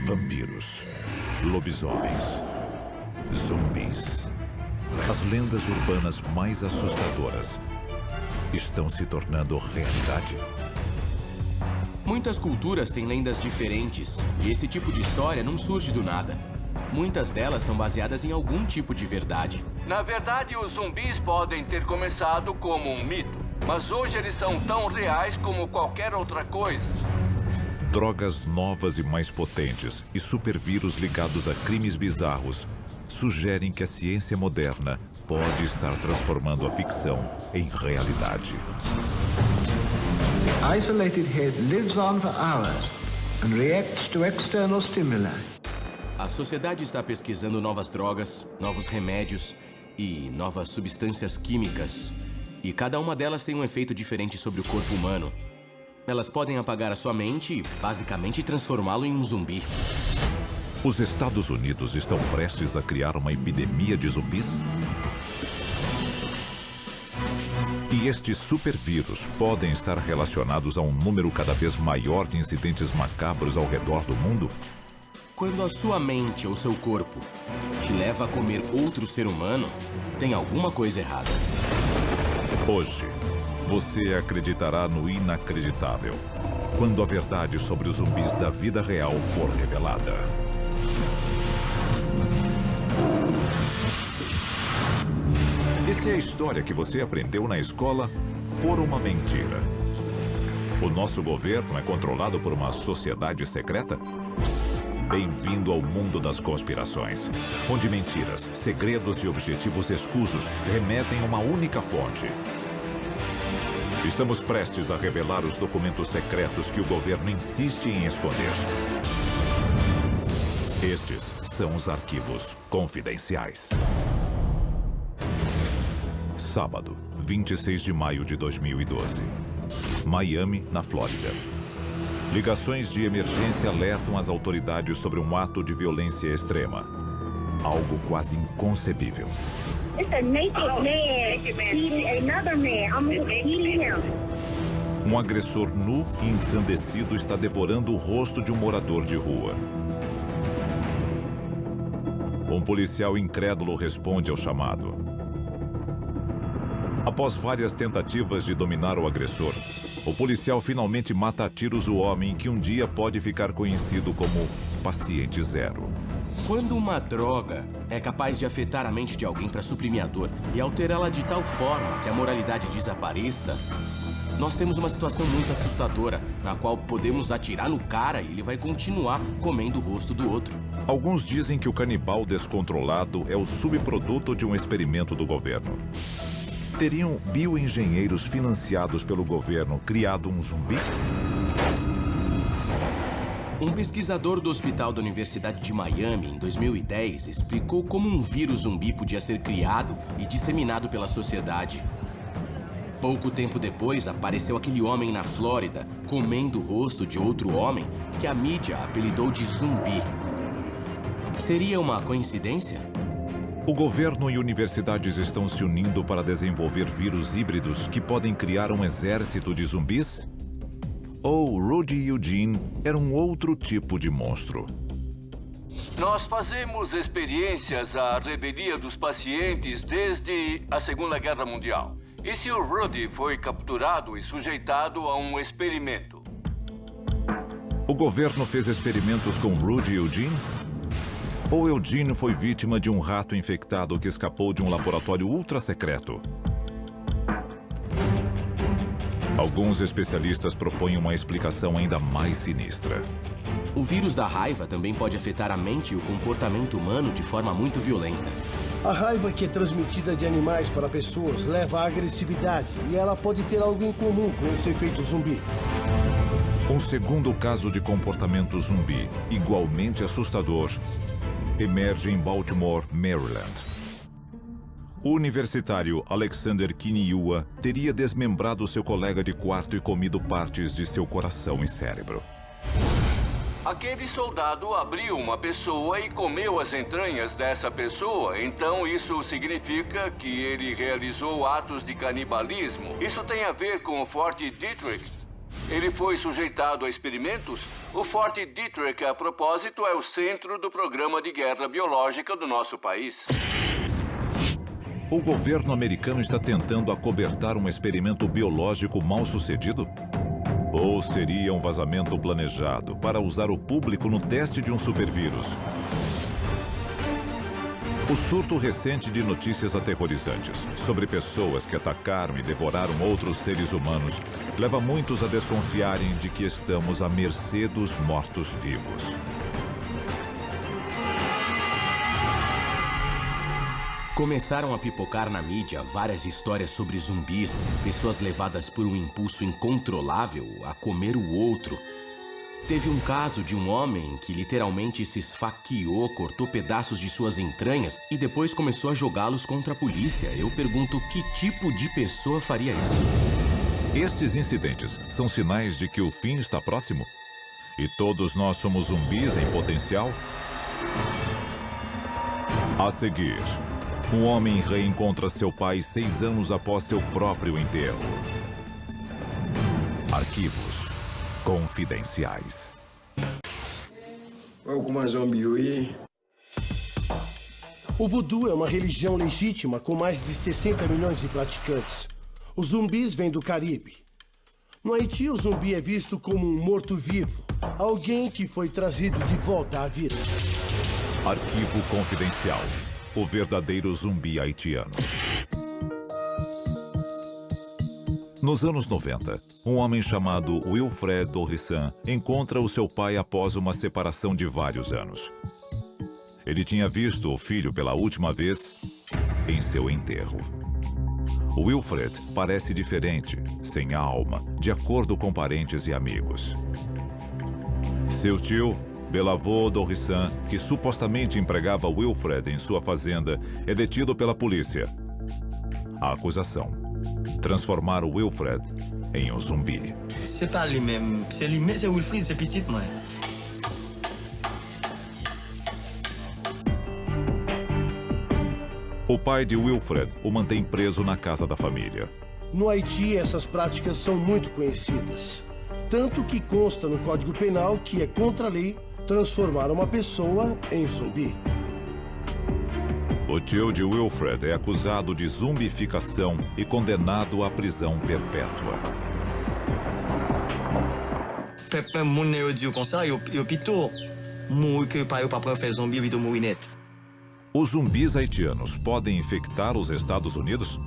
Vampiros, lobisomens, zumbis. As lendas urbanas mais assustadoras estão se tornando realidade. Muitas culturas têm lendas diferentes, e esse tipo de história não surge do nada. Muitas delas são baseadas em algum tipo de verdade. Na verdade, os zumbis podem ter começado como um mito, mas hoje eles são tão reais como qualquer outra coisa. Drogas novas e mais potentes e supervírus ligados a crimes bizarros sugerem que a ciência moderna pode estar transformando a ficção em realidade. The isolated head lives on for hours and reacts to external stimuli. A sociedade está pesquisando novas drogas, novos remédios e novas substâncias químicas. E cada uma delas tem um efeito diferente sobre o corpo humano. Elas podem apagar a sua mente e, basicamente, transformá-lo em um zumbi. Os Estados Unidos estão prestes a criar uma epidemia de zumbis? E estes supervírus podem estar relacionados a um número cada vez maior de incidentes macabros ao redor do mundo? Quando a sua mente ou seu corpo te leva a comer outro ser humano, tem alguma coisa errada. Hoje, você acreditará no inacreditável quando a verdade sobre os zumbis da vida real for revelada. E se a história que você aprendeu na escola for uma mentira? O nosso governo é controlado por uma sociedade secreta? Bem-vindo ao mundo das conspirações, onde mentiras, segredos e objetivos escusos remetem a uma única fonte. Estamos prestes a revelar os documentos secretos que o governo insiste em esconder. Estes são os arquivos confidenciais. Sábado, 26 de maio de 2012. Miami, na Flórida. Ligações de emergência alertam as autoridades sobre um ato de violência extrema. Algo quase inconcebível. Um agressor nu e ensandecido está devorando o rosto de um morador de rua. Um policial incrédulo responde ao chamado. Após várias tentativas de dominar o agressor, o policial finalmente mata a tiros o homem que um dia pode ficar conhecido como Paciente Zero. Quando uma droga é capaz de afetar a mente de alguém para suprimir a dor e alterá-la de tal forma que a moralidade desapareça, nós temos uma situação muito assustadora, na qual podemos atirar no cara e ele vai continuar comendo o rosto do outro. Alguns dizem que o canibal descontrolado é o subproduto de um experimento do governo. Teriam bioengenheiros financiados pelo governo criado um zumbi? Um pesquisador do Hospital da Universidade de Miami, em 2010, explicou como um vírus zumbi podia ser criado e disseminado pela sociedade. Pouco tempo depois, apareceu aquele homem na Flórida, comendo o rosto de outro homem que a mídia apelidou de zumbi. Seria uma coincidência? O governo e universidades estão se unindo para desenvolver vírus híbridos que podem criar um exército de zumbis? Ou Rudy Eugene era um outro tipo de monstro? Nós fazemos experiências à revelia dos pacientes desde a Segunda Guerra Mundial. E se o Rudy foi capturado e sujeitado a um experimento? O governo fez experimentos com Rudy Eugene? Ou Eugene foi vítima de um rato infectado que escapou de um laboratório ultra secreto? Alguns especialistas propõem uma explicação ainda mais sinistra. O vírus da raiva também pode afetar a mente e o comportamento humano de forma muito violenta. A raiva que é transmitida de animais para pessoas leva à agressividade e ela pode ter algo em comum com esse efeito zumbi. Um segundo caso de comportamento zumbi, igualmente assustador, emerge em Baltimore, Maryland. O universitário Alexander Kiniua teria desmembrado seu colega de quarto e comido partes de seu coração e cérebro. Aquele soldado abriu uma pessoa e comeu as entranhas dessa pessoa. Então isso significa que ele realizou atos de canibalismo. Isso tem a ver com o Fort Detrick. Ele foi sujeitado a experimentos. O Forte Detrick, a propósito, é o centro do programa de guerra biológica do nosso país. O governo americano está tentando acobertar um experimento biológico mal sucedido? Ou seria um vazamento planejado para usar o público no teste de um supervírus? O surto recente de notícias aterrorizantes sobre pessoas que atacaram e devoraram outros seres humanos leva muitos a desconfiarem de que estamos à mercê dos mortos-vivos. Começaram a pipocar na mídia várias histórias sobre zumbis, pessoas levadas por um impulso incontrolável a comer o outro. Teve um caso de um homem que literalmente se esfaqueou, cortou pedaços de suas entranhas e depois começou a jogá-los contra a polícia. Eu pergunto, que tipo de pessoa faria isso? Estes incidentes são sinais de que o fim está próximo? E todos nós somos zumbis em potencial? A seguir, um homem reencontra seu pai 6 anos após seu próprio enterro. Arquivos confidenciais. O voodoo é uma religião legítima com mais de 60 milhões de praticantes. Os zumbis vêm do Caribe. No Haiti, o zumbi é visto como um morto-vivo, alguém que foi trazido de volta à vida. Arquivo confidencial. O verdadeiro zumbi haitiano. Nos anos 90, um homem chamado Wilfred Dorrissan encontra o seu pai após uma separação de vários anos. Ele tinha visto o filho pela última vez em seu enterro. Wilfred parece diferente, sem alma, de acordo com parentes e amigos. Seu tio, Belavô Dorrissan, que supostamente empregava Wilfred em sua fazenda, é detido pela polícia. A acusação: transformar o Wilfred em um zumbi. C'est pas les mêmes. C'est Wilfred, c'est petit, moi. O pai de Wilfred o mantém preso na casa da família. No Haiti, essas práticas são muito conhecidas. Tanto que consta no Código Penal que é contra a lei transformar uma pessoa em zumbi. O tio de Wilfred é acusado de zumbificação e condenado à prisão perpétua. Mon eu dit comme ça, eu plutôt mourir que para eu para faire zombie, plutôt mourir net. Os zumbis haitianos podem infectar os Estados Unidos?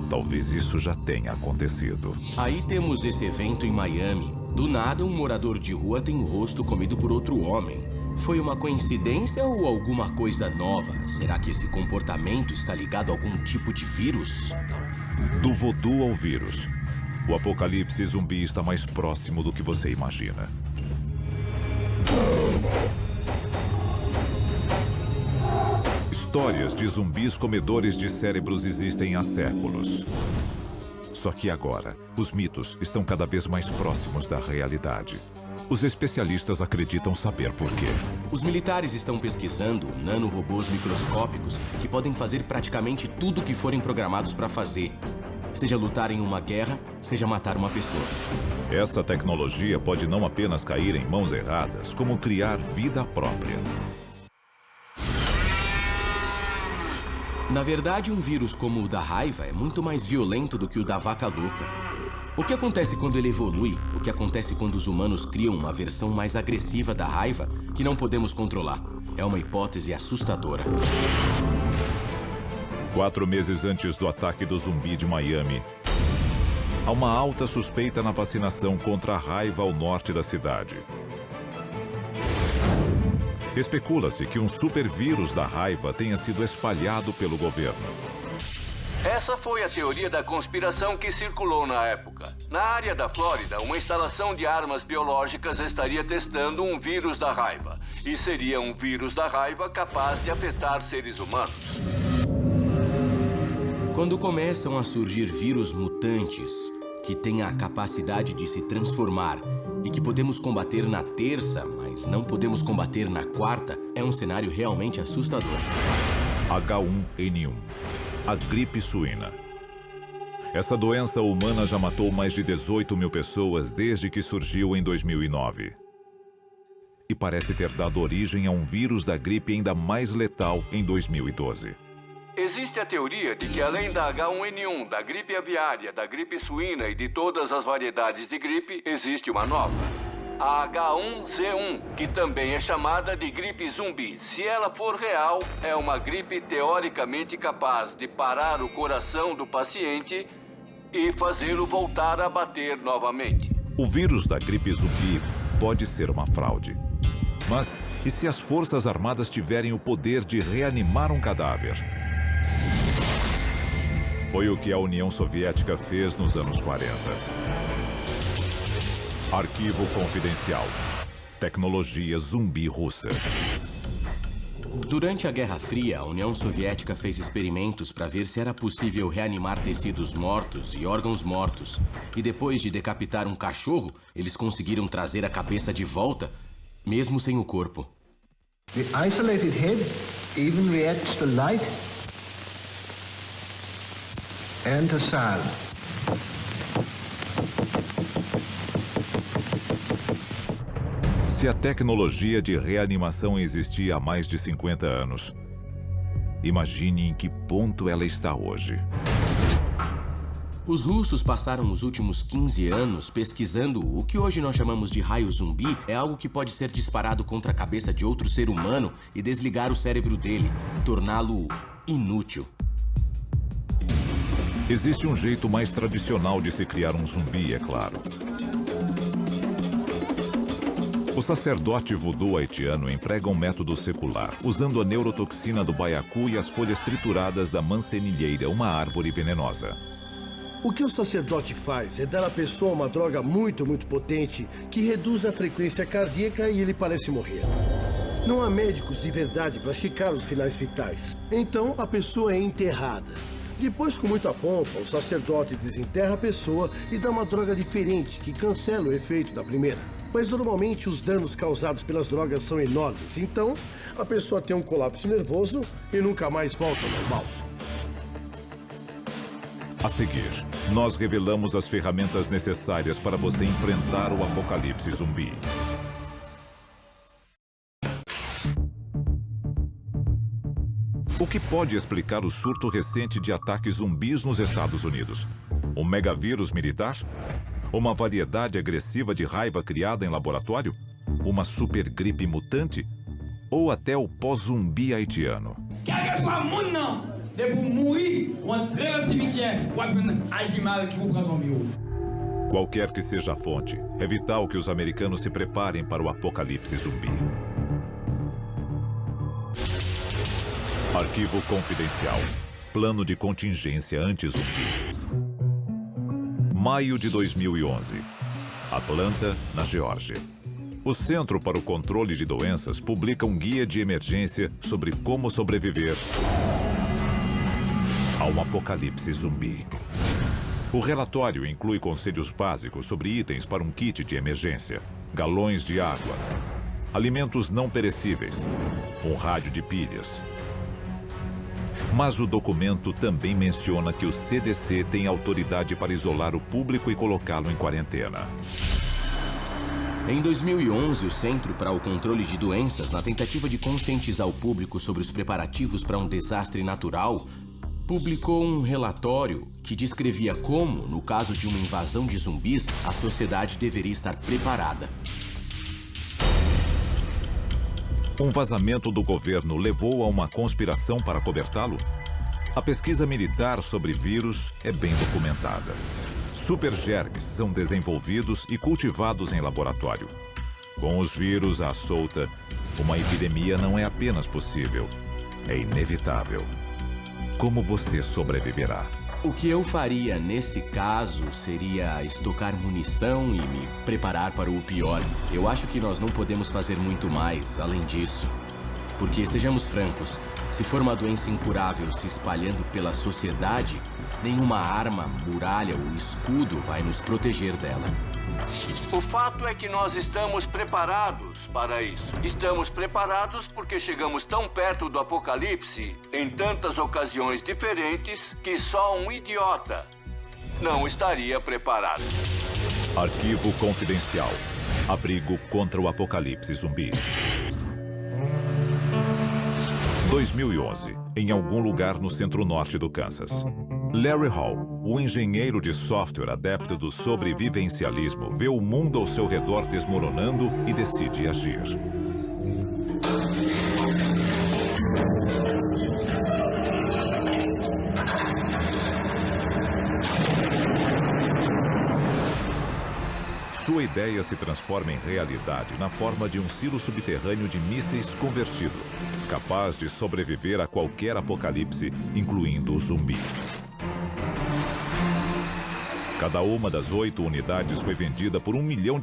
Talvez isso já tenha acontecido. Aí temos esse evento em Miami. Do nada, um morador de rua tem o rosto comido por outro homem. Foi uma coincidência ou alguma coisa nova? Será que esse comportamento está ligado a algum tipo de vírus? Do voodoo ao vírus, o apocalipse zumbi está mais próximo do que você imagina. Histórias de zumbis comedores de cérebros existem há séculos. Só que agora, os mitos estão cada vez mais próximos da realidade. Os especialistas acreditam saber por quê. Os militares estão pesquisando nanorobôs microscópicos que podem fazer praticamente tudo o que forem programados para fazer. Seja lutar em uma guerra, seja matar uma pessoa. Essa tecnologia pode não apenas cair em mãos erradas, como criar vida própria. Na verdade, um vírus como o da raiva é muito mais violento do que o da vaca louca. O que acontece quando ele evolui? O que acontece quando os humanos criam uma versão mais agressiva da raiva que não podemos controlar? É uma hipótese assustadora. 4 meses antes do ataque do zumbi de Miami, há uma alta suspeita na vacinação contra a raiva ao norte da cidade. Especula-se que um supervírus da raiva tenha sido espalhado pelo governo. Essa foi a teoria da conspiração que circulou na época. Na área da Flórida, uma instalação de armas biológicas estaria testando um vírus da raiva. E seria um vírus da raiva capaz de afetar seres humanos. Quando começam a surgir vírus mutantes que têm a capacidade de se transformar e que podemos combater na terça, mas não podemos combater na quarta, é um cenário realmente assustador. H1N1, a gripe suína. Essa doença humana já matou mais de 18 mil pessoas desde que surgiu em 2009. E parece ter dado origem a um vírus da gripe ainda mais letal em 2012. Existe a teoria de que além da H1N1, da gripe aviária, da gripe suína e de todas as variedades de gripe, existe uma nova. A H1Z1, que também é chamada de gripe zumbi. Se ela for real, é uma gripe teoricamente capaz de parar o coração do paciente e fazê-lo voltar a bater novamente. O vírus da gripe zumbi pode ser uma fraude. Mas e se as Forças Armadas tiverem o poder de reanimar um cadáver? Foi o que a União Soviética fez nos anos 40. Arquivo confidencial. Tecnologia zumbi russa. Durante a Guerra Fria, a União Soviética fez experimentos para ver se era possível reanimar tecidos mortos e órgãos mortos. E depois de decapitar um cachorro, eles conseguiram trazer a cabeça de volta, mesmo sem o corpo. The isolated head even reacts to light and to sound. Se a tecnologia de reanimação existia há mais de 50 anos, imagine em que ponto ela está hoje. Os russos passaram os últimos 15 anos pesquisando o que hoje nós chamamos de raio zumbi. É algo que pode ser disparado contra a cabeça de outro ser humano e desligar o cérebro dele, torná-lo inútil. Existe um jeito mais tradicional de se criar um zumbi, é claro. O sacerdote voodoo haitiano emprega um método secular, usando a neurotoxina do baiacu e as folhas trituradas da mancenilheira, uma árvore venenosa. O que o sacerdote faz é dar à pessoa uma droga muito potente que reduz a frequência cardíaca e ele parece morrer. Não há médicos de verdade para checar os sinais vitais. Então, a pessoa é enterrada. Depois, com muita pompa, o sacerdote desenterra a pessoa e dá uma droga diferente que cancela o efeito da primeira. Mas normalmente os danos causados pelas drogas são enormes. Então, a pessoa tem um colapso nervoso e nunca mais volta ao normal. A seguir, nós revelamos as ferramentas necessárias para você enfrentar o apocalipse zumbi. O que pode explicar o surto recente de ataques zumbis nos Estados Unidos? Um megavírus militar? Uma variedade agressiva de raiva criada em laboratório? Uma supergripe mutante? Ou até o pós-zumbi haitiano? Qualquer que seja a fonte, é vital que os americanos se preparem para o apocalipse zumbi. Arquivo confidencial. Plano de contingência anti-zumbi. Maio de 2011. Atlanta, na Geórgia. O Centro para o Controle de Doenças publica um guia de emergência sobre como sobreviver a um apocalipse zumbi. O relatório inclui conselhos básicos sobre itens para um kit de emergência, galões de água, alimentos não perecíveis, um rádio de pilhas. Mas o documento também menciona que o CDC tem autoridade para isolar o público e colocá-lo em quarentena. Em 2011, o Centro para o Controle de Doenças, na tentativa de conscientizar o público sobre os preparativos para um desastre natural, publicou um relatório que descrevia como, no caso de uma invasão de zumbis, a sociedade deveria estar preparada. Um vazamento do governo levou a uma conspiração para cobertá-lo? A pesquisa militar sobre vírus é bem documentada. Supergermes são desenvolvidos e cultivados em laboratório. Com os vírus à solta, uma epidemia não é apenas possível, é inevitável. Como você sobreviverá? O que eu faria nesse caso seria estocar munição e me preparar para o pior. Eu acho que nós não podemos fazer muito mais além disso. Porque, sejamos francos, se for uma doença incurável se espalhando pela sociedade, nenhuma arma, muralha ou escudo vai nos proteger dela. O fato é que nós estamos preparados para isso. Estamos preparados porque chegamos tão perto do apocalipse em tantas ocasiões diferentes que só um idiota não estaria preparada. Arquivo confidencial. Abrigo contra o apocalipse zumbi. 2011, em algum lugar no centro-norte do Kansas. Larry Hall, o engenheiro de software adepto do sobrevivencialismo, vê o mundo ao seu redor desmoronando e decide agir. Sua ideia se transforma em realidade na forma de um silo subterrâneo de mísseis convertido, capaz de sobreviver a qualquer apocalipse, incluindo o zumbi. Cada uma das 8 unidades foi vendida por $1 milhão.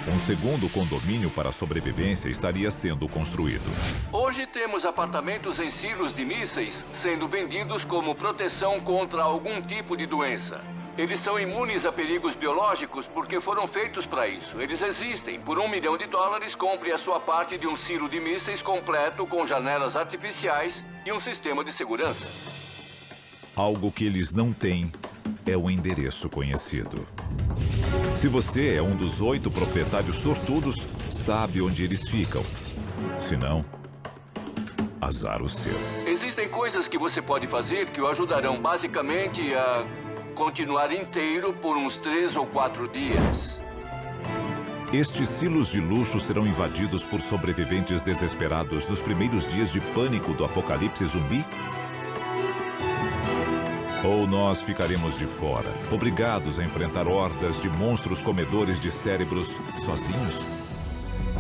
Um segundo condomínio para a sobrevivência estaria sendo construído. Hoje temos apartamentos em silos de mísseis sendo vendidos como proteção contra algum tipo de doença. Eles são imunes a perigos biológicos porque foram feitos para isso. Eles existem. Por $1 milhão, compre a sua parte de um silo de mísseis completo com janelas artificiais e um sistema de segurança. Algo que eles não têm é um endereço conhecido. Se você é um dos 8 proprietários sortudos, sabe onde eles ficam. Se não, azar o seu. Existem coisas que você pode fazer que o ajudarão basicamente a continuar inteiro por uns 3 ou 4 dias. Estes silos de luxo serão invadidos por sobreviventes desesperados nos primeiros dias de pânico do apocalipse zumbi? Ou nós ficaremos de fora, obrigados a enfrentar hordas de monstros comedores de cérebros sozinhos?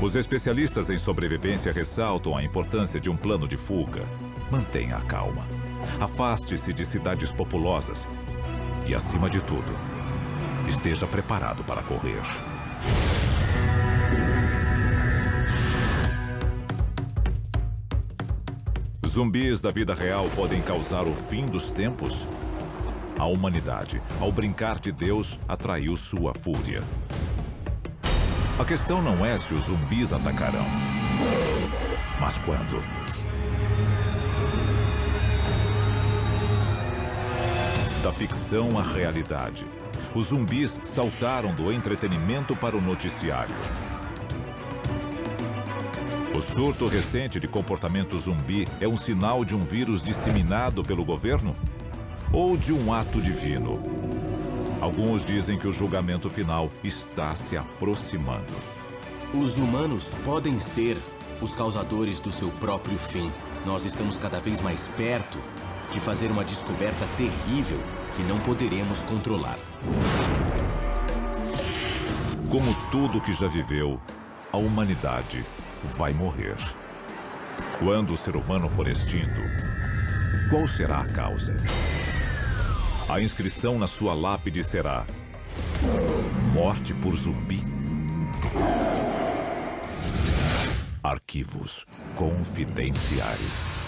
Os especialistas em sobrevivência ressaltam a importância de um plano de fuga. Mantenha a calma. Afaste-se de cidades populosas. E, acima de tudo, esteja preparado para correr. Zumbis da vida real podem causar o fim dos tempos? A humanidade, ao brincar de Deus, atraiu sua fúria. A questão não é se os zumbis atacarão, mas quando. Da ficção à realidade, os zumbis saltaram do entretenimento para o noticiário. O surto recente de comportamento zumbi é um sinal de um vírus disseminado pelo governo? Ou de um ato divino? Alguns dizem que o julgamento final está se aproximando. Os humanos podem ser os causadores do seu próprio fim. Nós estamos cada vez mais perto de fazer uma descoberta terrível que não poderemos controlar. Como tudo que já viveu, a humanidade vai morrer. Quando o ser humano for extinto, qual será a causa? A inscrição na sua lápide será: morte por zumbi. Arquivos confidenciais.